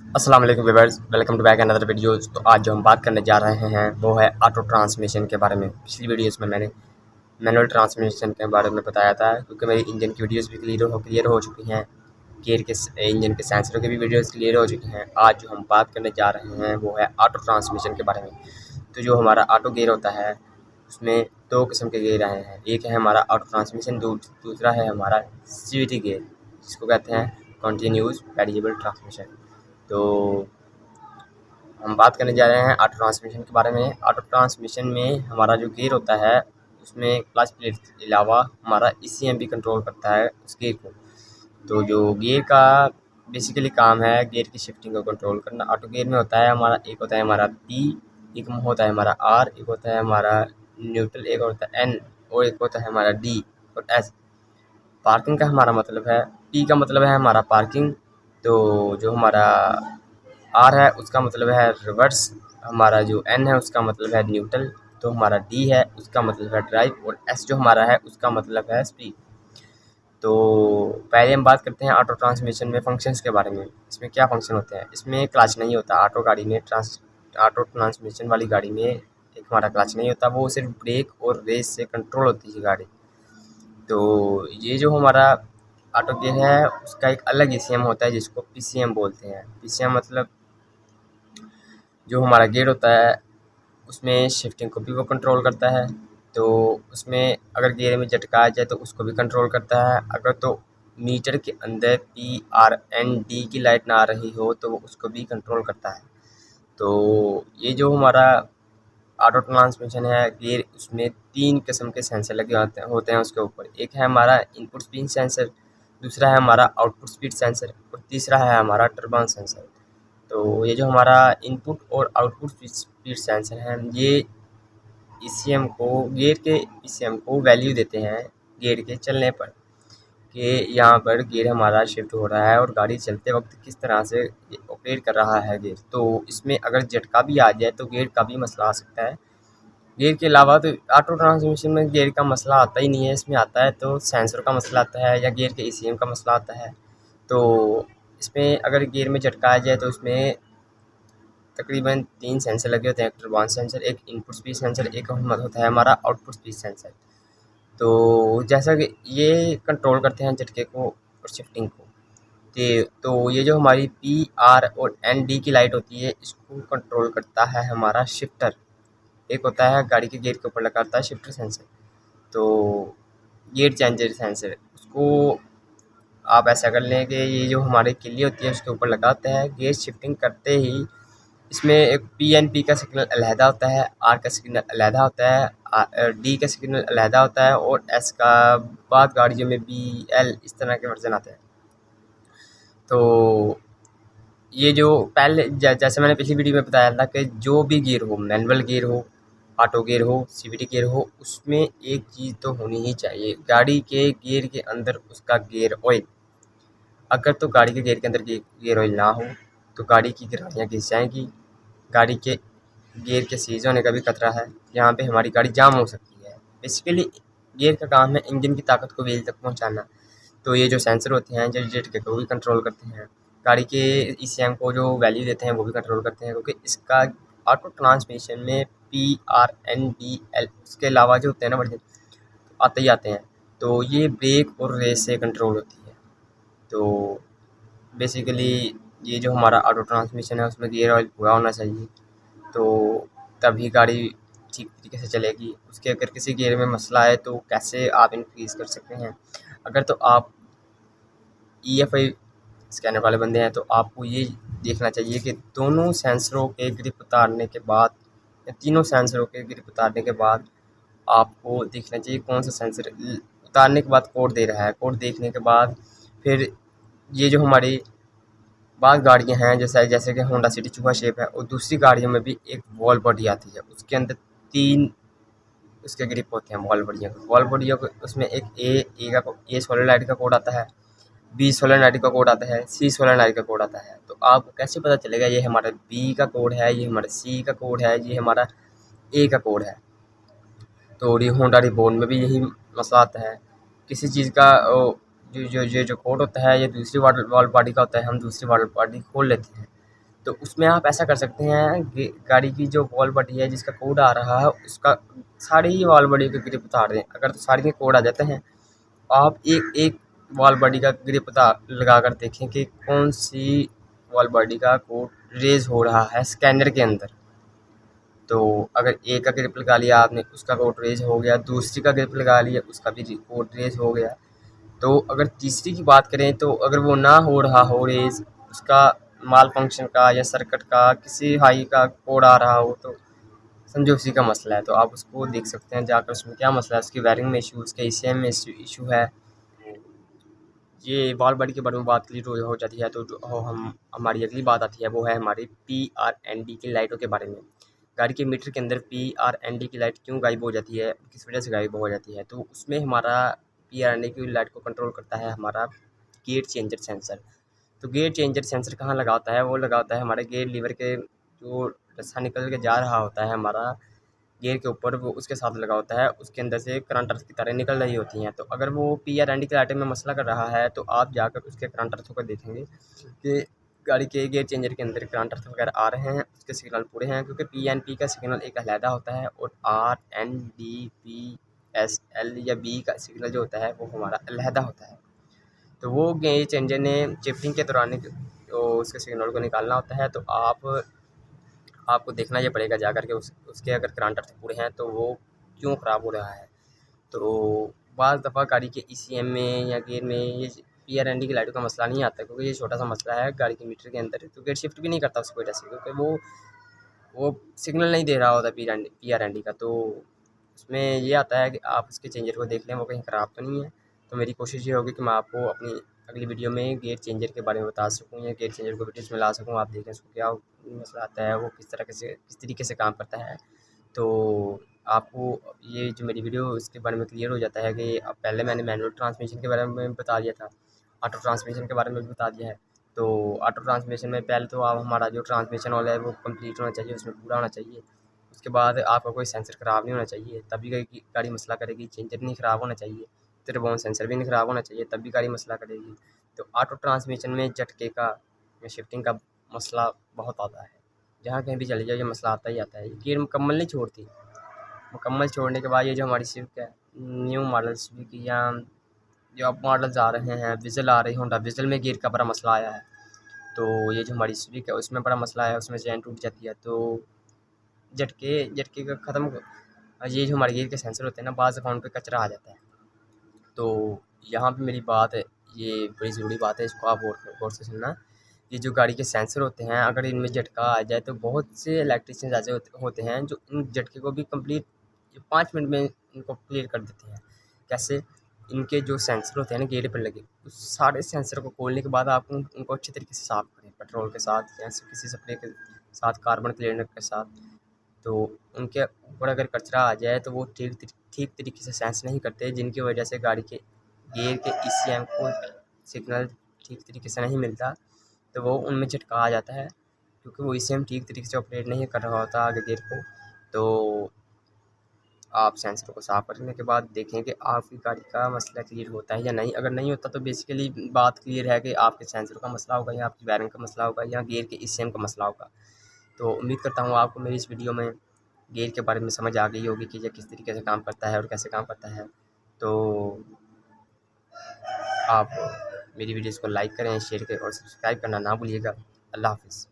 अस्सलाम वालेकुम viewers, welcome to back another videos. तो आज जो हम बात करने जा रहे हैं वो है ऑटो ट्रांसमिशन के बारे में। पिछली वीडियोज़ में मैंने मैनुअल ट्रांसमिशन के बारे में बताया था, क्योंकि मेरी इंजन की वीडियोज़ भी क्लियर हो चुकी हैं, गियर के इंजन के सेंसरों की भी वीडियोज़ क्लियर हो चुकी हैं। आज जो हम बात करने जा रहे हैं वो है ऑटो ट्रांसमिशन के बारे में। तो जो हमारा ऑटो गियर होता है उसमें दो किस्म के गियर आए हैं। एक है हमारा ऑटो ट्रांसमिशन, दूसरा है हमारा CVT गियर, जिसको कहते हैं कंटिन्यूस वेरिएबल ट्रांसमिशन। तो हम बात करने जा रहे हैं ऑटो ट्रांसमिशन के बारे में। ऑटो ट्रांसमिशन में हमारा जो गियर होता है उसमें क्लच प्लेट के अलावा हमारा ECM भी कंट्रोल करता है उस गियर को। तो जो गियर का बेसिकली काम है गियर की शिफ्टिंग को कंट्रोल करना। ऑटो गियर में होता है हमारा, एक होता है हमारा P, एक होता है हमारा R, एक होता है हमारा न्यूट्रल, एक होता है N और एक होता है हमारा D और S। पार्किंग का हमारा मतलब है, P का मतलब है हमारा पार्किंग, तो जो हमारा R है उसका मतलब है रिवर्स, हमारा जो N है उसका मतलब है न्यूट्रल, तो हमारा D है उसका मतलब है ड्राइव और S जो हमारा है उसका मतलब है स्पीड। तो पहले हम बात करते हैं ऑटो ट्रांसमिशन में फंक्शंस के बारे में। इसमें क्या फंक्शन होते हैं? इसमें क्लच नहीं होता। ऑटो गाड़ी में ऑटो ट्रांसमिशन वाली गाड़ी में एक हमारा क्लच नहीं होता, वो सिर्फ ब्रेक और रेस से कंट्रोल होती है गाड़ी। तो ये जो हमारा ऑटो गियर है उसका एक अलग ECM होता है जिसको PCM बोलते हैं। PCM मतलब जो हमारा गियर होता है उसमें शिफ्टिंग को भी वो कंट्रोल करता है। तो उसमें अगर गियर में झटका आ जाए तो उसको भी कंट्रोल करता है। अगर तो मीटर के अंदर PRND की लाइट ना आ रही हो तो वो उसको भी कंट्रोल करता है। तो ये जो हमारा ऑटो ट्रांसमिशन है गियर, उसमें 3 किस्म के सेंसर लगे होते हैं उसके ऊपर। एक है हमारा इनपुट स्पीड सेंसर, दूसरा है हमारा आउटपुट स्पीड सेंसर और तीसरा है हमारा टर्बाइन सेंसर। तो ये जो हमारा इनपुट और आउटपुट स्पीड सेंसर हैं ये ECM को, गियर के ECM को वैल्यू देते हैं गियर के चलने पर, कि यहाँ पर गियर हमारा शिफ्ट हो रहा है और गाड़ी चलते वक्त किस तरह से ऑपरेट कर रहा है गियर। तो इसमें अगर झटका भी आ जाए तो गियर का भी मसला आ सकता है। गियर के अलावा तो ऑटो ट्रांसमिशन में गियर का मसला आता ही नहीं है, इसमें आता है तो सेंसर का मसला आता है या गियर के ECM का मसला आता है। तो इसमें अगर गियर में झटका आ जाए तो उसमें तकरीबन 3 सेंसर लगे होते हैं, एक टर्बाइन सेंसर, एक इनपुट स्पीड सेंसर, एक होता है हमारा आउटपुट स्पीड सेंसर। तो जैसा कि ये कंट्रोल करते हैं झटके को और शिफ्टिंग को। तो ये जो हमारी PR और ND की लाइट होती है इसको कंट्रोल करता है हमारा शिफ्टर। एक होता है गाड़ी के गियर के ऊपर लगा होता है शिफ्टर सेंसर, तो गियर चेंजर सेंसर, उसको आप ऐसा कर लें कि ये जो हमारी किल्ली होती है उसके ऊपर लगा होता है। गियर शिफ्टिंग करते ही इसमें एक PNP का सिग्नल अलहदा होता है, R का सिग्नल अलहदा होता है, D का सिग्नल अलहदा होता है और S का बाद गाड़ियों में BL इस तरह के वर्जन आते हैं। तो ये जो पहले जैसे मैंने पिछली वीडियो में बताया था कि जो भी गियर हो, मैनुअल गियर हो, ऑटो गियर हो, CVT गियर हो, उसमें एक चीज़ तो होनी ही चाहिए, गाड़ी के गियर के अंदर उसका गियर ऑयल। अगर तो गाड़ी के गियर के अंदर गियर ऑयल ना हो तो गाड़ी की गिरानियाँ घिस जाएंगी, गाड़ी के गियर के सीज होने का भी खतरा है, यहाँ पे हमारी गाड़ी जाम हो सकती है। बेसिकली गियर का काम है इंजन की ताकत को व्हील तक पहुँचाना। तो ये जो सेंसर होते हैं जो झटके को भी कंट्रोल करते हैं, गाड़ी के ECM को जो वैल्यू देते हैं वो भी कंट्रोल करते हैं, क्योंकि इसका ऑटो ट्रांसमिशन में PRNBL उसके अलावा जो होते हैं ना वर्जन आते ही आते हैं। तो ये ब्रेक और रेस से कंट्रोल होती है। तो बेसिकली ये जो हमारा ऑटो ट्रांसमिशन है उसमें गियर ऑयल पूरा होना चाहिए, तो तभी गाड़ी ठीक तरीके से चलेगी। उसके अगर किसी गियर में मसला है तो कैसे आप इंक्रीज़ कर सकते हैं। अगर तो आप EFI स्कैनर वाले बंदे हैं तो आपको ये देखना चाहिए कि दोनों सेंसरों के ग्रिप उतारने के बाद या तीनों सेंसरों के ग्रिप उतारने के बाद आपको देखना चाहिए कौन सा सेंसर उतारने के बाद कोड दे रहा है। कोड देखने के बाद फिर ये जो हमारी बाद गाड़ियाँ हैं जैसे कि होंडा सिटी चूहा शेप है, और दूसरी गाड़ियों में भी एक वॉल बॉडी आती है, उसके अंदर 3 उसके ग्रिप होते हैं वॉल बॉडियों को। उसमें एक ए सोलेनॉइड का कोड आता है, B सोलेनॉइड का कोड आता है, C सोलेनॉइड का कोड आता है। तो आपको कैसे पता चलेगा ये हमारा B का कोड है, ये हमारा C का कोड है, ये हमारा A का कोड है। तो होंडा रिबॉन में भी यही मसला आता है, किसी चीज़ का जो कोड होता है ये दूसरी वॉल बॉडी का होता है, हम दूसरी वॉल बॉडी खोल लेते हैं। तो उसमें आप ऐसा कर सकते हैं कि गाड़ी की जो वॉल बॉडी है जिसका कोड आ रहा है उसका सारी ही वॉल बॉडी का ग्रिप उतार दें। अगर तो सारी के कोड आ जाते हैं, आप एक एक वॉल बॉडी का ग्रिप लगा कर देखें कि कौन सी वॉल बॉडी का कोड रेज हो रहा है स्कैनर के अंदर। तो अगर एक का ग्रिप लगा लिया आपने, उसका कोड रेज हो गया, दूसरी का ग्रिप लगा लिया, उसका भी कोड रेज हो गया। तो अगर तीसरी की बात करें तो अगर वो ना हो रहा हो रेज, उसका माल फंक्शन का या सर्किट का किसी हाई का कोड आ रहा हो, तो समझो उसी का मसला है। तो आप उसको देख सकते हैं जाकर उसमें क्या मसला है, उसकी वायरिंग में इशू, उसके ईसीएम में इशू है। ये वॉल बॉडी के बारे में बात क्लियर हो जाती है। तो जो हम हमारी अगली बात आती है वो है हमारी PRND की लाइटों के बारे में। गाड़ी के मीटर के अंदर PRND की लाइट क्यों गायब हो जाती है, किस वजह से गायब हो जाती है? तो उसमें हमारा PRND की लाइट को कंट्रोल करता है हमारा गेयर चेंजर सेंसर। तो गेयर चेंजर सेंसर कहाँ लगा होता है? वो लगा होता है हमारे गेयर लीवर के जो रस्सा निकल के जा रहा होता है हमारा गियर के ऊपर, वो उसके साथ लगा होता है, उसके अंदर से करंट अर्थ की तारें निकल रही होती हैं। तो अगर वो PRND के लाइटिंग में मसला कर रहा है तो आप जाकर उसके करंट अर्थों को देखेंगे कि गाड़ी के गियर चेंजर के अंदर करंट अर्थ वगैरह आ रहे हैं, उसके सिग्नल पूरे हैं, क्योंकि PNP का सिग्नल एक अलहदा होता है और RNDPSL या B का सिग्नल जो होता है वो हमारा अलहदा होता है। तो वो गियर चेंजर ने शिफ्टिंग के दौरान तो उसके सिग्नल को निकालना होता है। तो आपको देखना ये पड़ेगा जाकर के उसके अगर करंट अर्थ पूरे हैं तो वो क्यों ख़राब हो रहा है। तो बाज़ दफ़ा गाड़ी के ECM में या गियर में ये PRND की लाइटों का मसला नहीं आता, क्योंकि ये छोटा सा मसला है गाड़ी के मीटर के अंदर, तो गेयर शिफ्ट भी नहीं करता उसकी वजह से, क्योंकि वो सिग्नल नहीं दे रहा होता PRND का। तो उसमें ये आता है कि आप उसके चेंजर को देख लें वो कहीं ख़राब तो नहीं है। तो मेरी कोशिश ये होगी कि मैं आपको अपनी अगली वीडियो में गियर चेंजर के बारे में बता सकूँ या गियर चेंजर को वीडियोज़ में ला सकूँ, आप देखें उसको क्या मसला आता है, वो किस तरीके से काम करता है। तो आपको ये जो मेरी वीडियो इसके बारे में क्लियर हो जाता है कि अब पहले मैंने मैनुअल ट्रांसमिशन के बारे में बता दिया था, ऑटो ट्रांसमिशन के बारे में भी बता दिया है। तो ऑटो ट्रांसमिशन में पहले तो आप हमारा जो ट्रांसमिशन वाला है वो कंप्लीट होना चाहिए, उसमें पूरा होना चाहिए। उसके बाद आपका कोई सेंसर ख़राब नहीं होना चाहिए, तभी गाड़ी मसला करेगी। चेंजर नहीं ख़राब होना चाहिए, टर्बोन सेंसर भी नहीं ख़राब होना चाहिए, तब भी गाड़ी मसला करेगी। तो ऑटो ट्रांसमिशन में झटके का या शिफ्टिंग का मसला बहुत आता है, जहाँ कहीं भी चले जाओ ये मसला आता ही आता है। गियर मुकम्मल नहीं छोड़ती। मुकम्मल छोड़ने के बाद ये जो हमारी स्विफ्ट है, न्यू मॉडल स्विफ्ट या जो अब मॉडल्स आ रहे हैं, विज़ल आ रही होंडा विज़ल में गियर का बड़ा मसला आया है। तो ये जो हमारी स्विफ्ट है उसमें बड़ा मसला है, उसमें चैन टूट जाती है। तो झटके का ख़त्म, ये जो हमारे गियर के सेंसर होते हैं ना, बाज़ दफ़ा उन पे कचरा आ जाता है। तो यहाँ पे मेरी बात है, ये बड़ी ज़रूरी बात है, इसको आप गौर से सुनना। ये जो गाड़ी के सेंसर होते हैं, अगर इनमें झटका आ जाए तो बहुत से इलेक्ट्रीशियंस ऐसे होते हैं जो इन झटके को भी कंप्लीट 5 मिनट में इनको क्लियर कर देते हैं। कैसे? इनके जो सेंसर होते हैं ना गेयर पर लगे, उस सारे सेंसर को खोलने के बाद आप उनको अच्छे तरीके से साफ़ करें, पेट्रोल के साथ या किसी स्प्रे के साथ, कार्बन क्लीनर के साथ। तो उनके ऊपर अगर कचरा आ जाए तो वो ठीक तरीके से सेंस नहीं करते, जिनकी वजह से गाड़ी के गियर के ECM को सिग्नल ठीक तरीके से नहीं मिलता, तो वो उनमें झटका आ जाता है, क्योंकि वो ECM ठीक तरीके से ऑपरेट नहीं कर रहा होता आगे गियर को। तो आप सेंसर को साफ़ करने के बाद देखें कि आपकी गाड़ी का मसला क्लियर होता है या नहीं। अगर नहीं होता तो बेसिकली बात क्लियर है कि आपके सेंसर का मसला होगा या आपकी वायरिंग का मसला होगा या गियर के ECM का मसला होगा। तो उम्मीद करता हूँ आपको मेरी इस वीडियो में गियर के बारे में समझ आ गई होगी कि ये किस तरीके से काम करता है और कैसे काम करता है। तो आप मेरी वीडियोज़ को लाइक करें, शेयर करें और सब्सक्राइब करना ना भूलिएगा। अल्लाह हाफ़िज़।